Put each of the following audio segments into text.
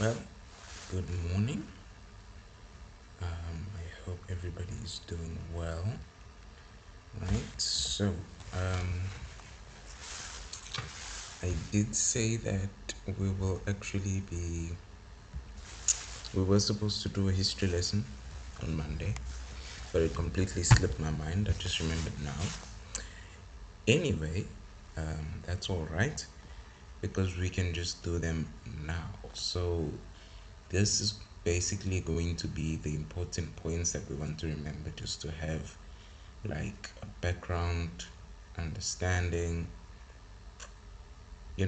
Well, good morning. I hope everybody is doing well. Right. I did say that we will actually be. We were supposed to do a history lesson on Monday, but it completely slipped my mind. I just remembered now. Anyway, that's all right because we can just do them now. So this is basically going to be the important points that we want to remember, just to have like a background understanding,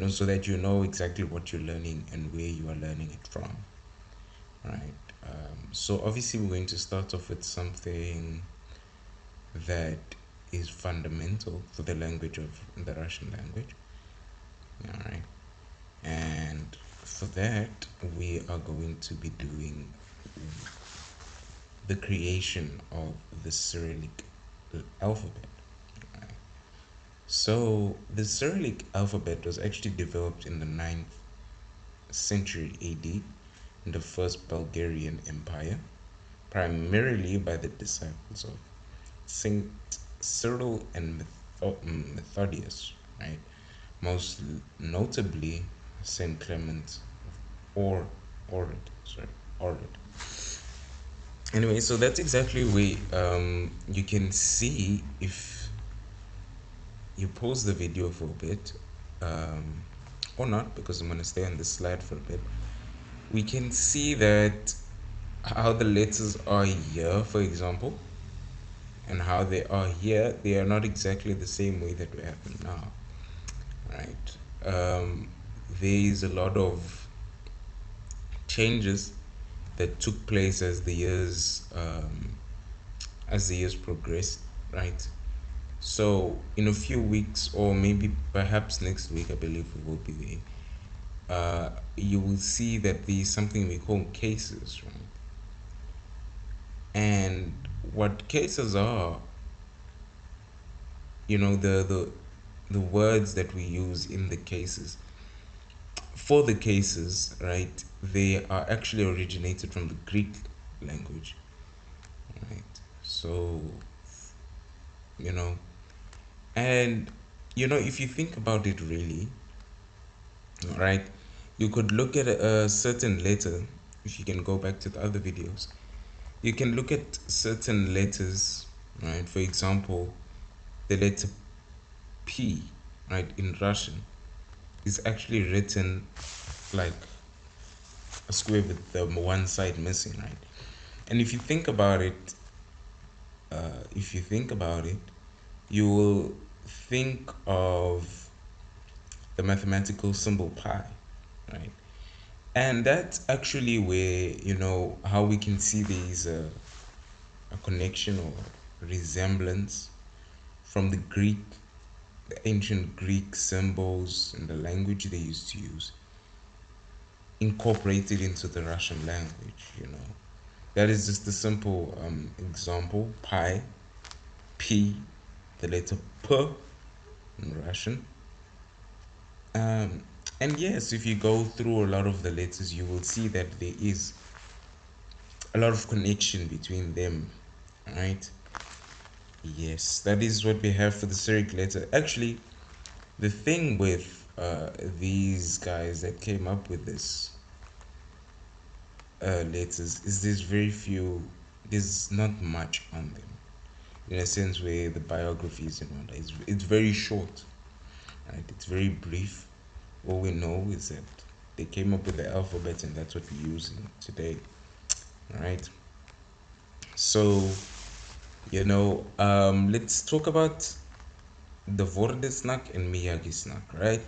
so that you know exactly what you're learning and where you are learning it from, right? So obviously we're going to start off with something that is fundamental for the language of the Russian language. All right. And for that, we are going to be doing the creation of the Cyrillic alphabet. Right? So the Cyrillic alphabet was actually developed in the 9th century AD in the First Bulgarian Empire, primarily by the disciples of Saint Cyril and Methodius, right? Most notably Saint Clement or Orid, sorry, Orid. Anyway, so that's exactly where you can see, if you pause the video for a bit, um, or not, because I'm going to stay on this slide for a bit. We can see that how the letters are here, for example, and how they are here, they are not exactly the same way that we have them now, right? There is a lot of changes that took place as the years progressed, right? So in a few weeks, or maybe perhaps next week, I believe we will be there. You will see that there's something we call cases, right? And what cases are, the words that we use in the cases, for the cases, right? They are actually originated from the Greek language, right? So, you know, and if you think about it really, right, you could look at a certain letter. If you can go back to the other videos, you can look at certain letters, right? For example, the letter P, right, in Russian is actually written like a square with the one side missing, right? And if you think about it, you will think of the mathematical symbol pi, right? And that's actually where, how we can see these a connection or resemblance from the ancient Greek symbols and the language they used to use, incorporated into the Russian language. That is just a simple example. Pi, P, the letter P in Russian. Um, and yes, if you go through a lot of the letters, you will see that there is a lot of connection between them, right? Yes, that is what we have for the Cyrillic letter. Actually, the thing with these guys that came up with this letters is there's not much on them, in a sense where the biographies and all that. It's very short, right? It's very brief. All we know is that they came up with the alphabet and that's what we're using today, right? So, let's talk about the Vordesnak and Miyagi snack, right?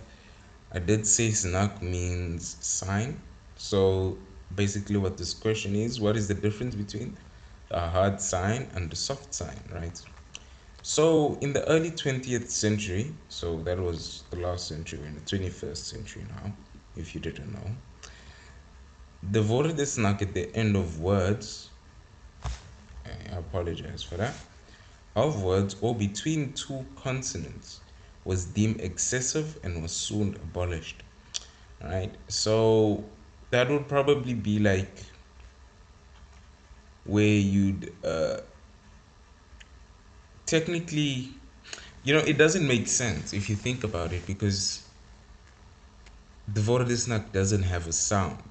I did say snack means sign. So basically what this question is, what is the difference between a hard sign and the soft sign, right? So in the early 20th century, so that was the last century, we're in the 21st century now, if you didn't know, the Vordesnak at the end of words, I apologize for that, of words or between two consonants was deemed excessive and was soon abolished. Right? So that would probably be like where you'd technically, it doesn't make sense if you think about it, because the Vorodisnak doesn't have a sound.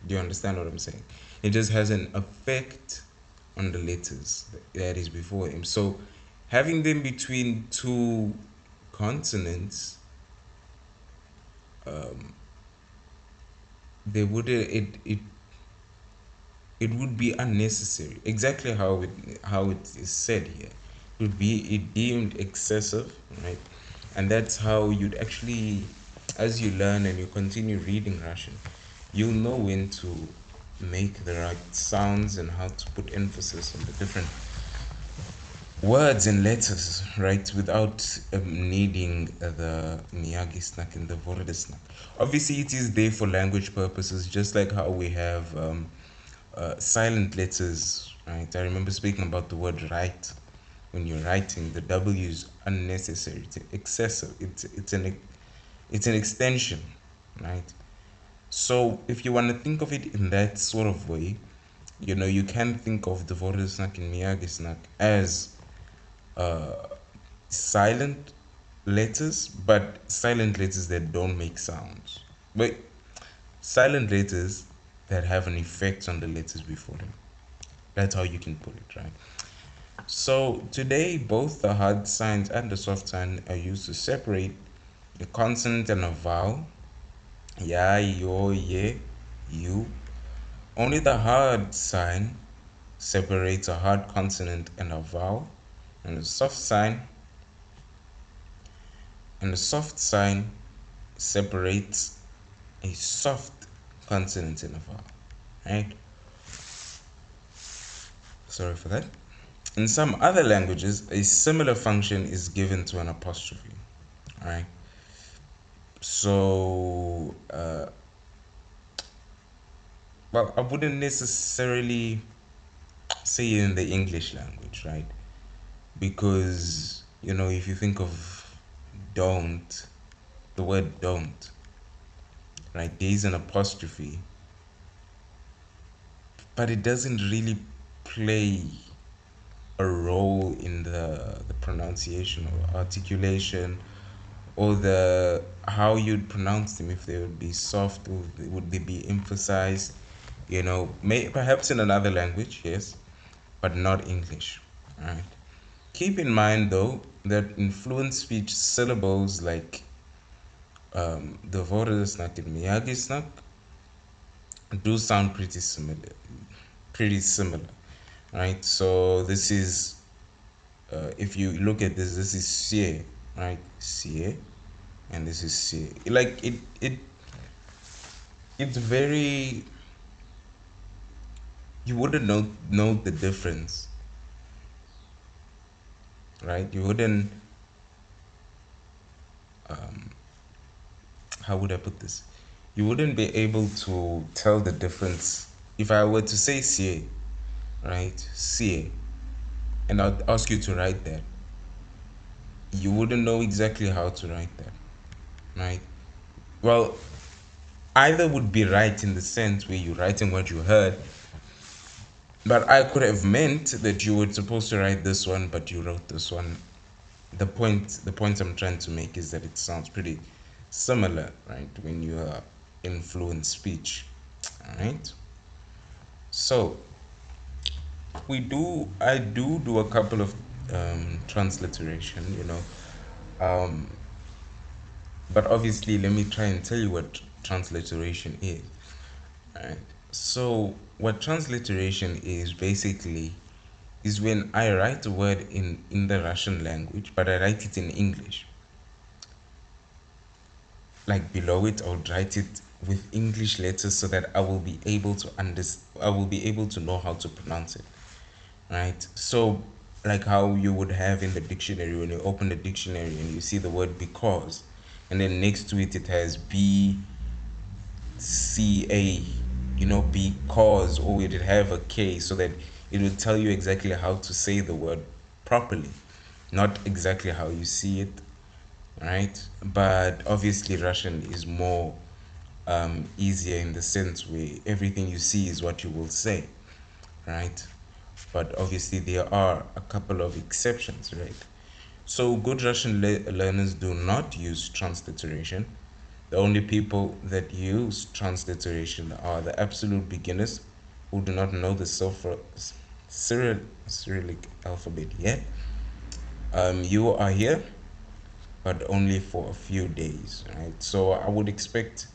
Do you understand what I'm saying? It just has an effect on the letters that is before him. So having them between two consonants, they would it would be unnecessary. Exactly how it is said here. It would be it deemed excessive, right? And that's how you'd actually, as you learn and you continue reading Russian, you'll know when to make the right sounds and how to put emphasis on the different words and letters, right, without needing the Miyagi snack and the Vorda snack. Obviously, it is there for language purposes, just like how we have silent letters, right? I remember speaking about the word write. When you're writing, the W is unnecessary. It's excessive. It's an extension, right? So if you want to think of it in that sort of way, you can think of the Vorda snack and Miyagi snack as silent letters, but silent letters that don't make sounds. But silent letters that have an effect on the letters before them. That's how you can put it, right? So today, both the hard signs and the soft sign are used to separate a consonant and a vowel. Ya, yo, ye, you. Only the hard sign separates a hard consonant and a vowel, and the soft sign separates a soft consonant and a vowel. Right? Sorry for that. In some other languages, a similar function is given to an apostrophe. Right? So, well, I wouldn't necessarily say in the English language, right? Because, if you think of don't, the word don't, right? There is an apostrophe, but it doesn't really play a role in the pronunciation or articulation, or the how you'd pronounce them, if they would be soft or would they be emphasized, perhaps in another language, yes, but not English, right? Keep in mind though that in fluent speech, syllables like the Vorderasnak and Miyagisnak do sound pretty similar, right? So this is, if you look at this is sie, right? Sie, and this is sie. Like it's very, you wouldn't know the difference, right? You wouldn't, how would I put this? You wouldn't be able to tell the difference if I were to say sie, right? Sie, and I'd ask you to write that. You wouldn't know exactly how to write that, right? Well, either would be right in the sense where you're writing what you heard, but I could have meant that you were supposed to write this one, but you wrote this one. The point I'm trying to make is that it sounds pretty similar, right, when you are in fluent speech. All right. So I do a couple of transliteration, um, but obviously let me try and tell you what transliteration is. Right. So what transliteration is basically is when I write a word in the Russian language, but I write it in English. Like below it, I would write it with English letters so that I will be able to I will be able to know how to pronounce it. Right. So like how you would have in the dictionary, when you open the dictionary and you see the word because, and then next to it has BCA, because, or it would have a K, so that it will tell you exactly how to say the word properly, not exactly how you see it, right? But obviously Russian is more easier in the sense where everything you see is what you will say, right? But obviously there are a couple of exceptions, right? So good Russian learners do not use transliteration. The only people that use transliteration are the absolute beginners who do not know the Cyrillic alphabet yet. You are here, but only for a few days, right? So I would expect,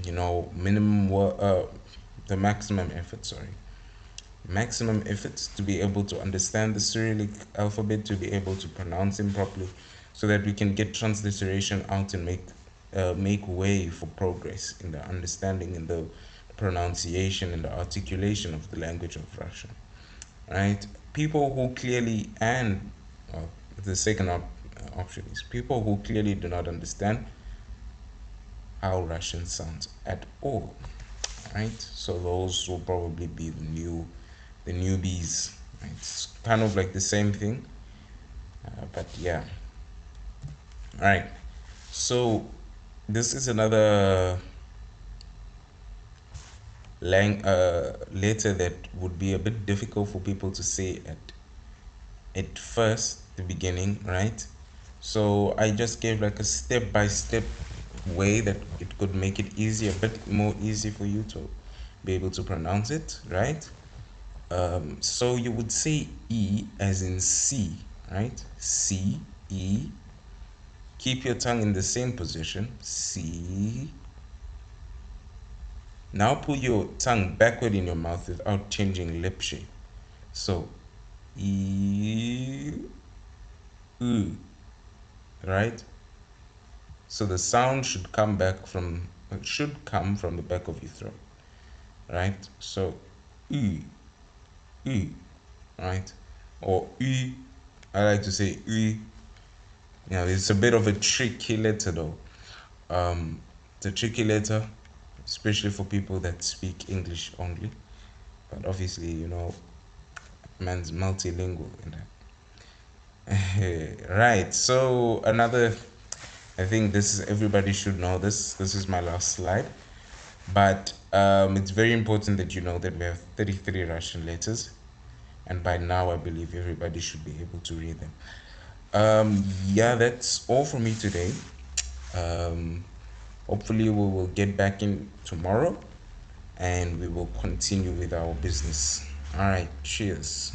the maximum effort, sorry, maximum efforts to be able to understand the Cyrillic alphabet, to be able to pronounce them properly, so that we can get transliteration out and make way for progress in the understanding and the pronunciation and the articulation of the language of Russian. Right? People who clearly and the second option is people who clearly do not understand how Russian sounds at all. Right? So those will probably be the newbies. Right? It's kind of like the same thing, but yeah. All right. So this is another letter that would be a bit difficult for people to say at first, the beginning, right? So I just gave like a step by step way that it could make it easy, a bit more easy for you to be able to pronounce it, right? So you would say E as in C, right? C, E. Keep your tongue in the same position. C. Now put your tongue backward in your mouth without changing lip shape. So E, U, right? So the sound should come from the back of your throat, right? So U, U, right? Or U. I like to say U. It's a bit of a tricky letter though. It's a tricky letter, especially for people that speak English only. But obviously, man's multilingual in that. Right. So I think this is everybody should know this. This is my last slide. But it's very important that you know that we have 33 Russian letters, and by now I believe everybody should be able to read them. Yeah, that's all for me today. Um, Hopefully, we will get back in tomorrow and we will continue with our business. All right, cheers.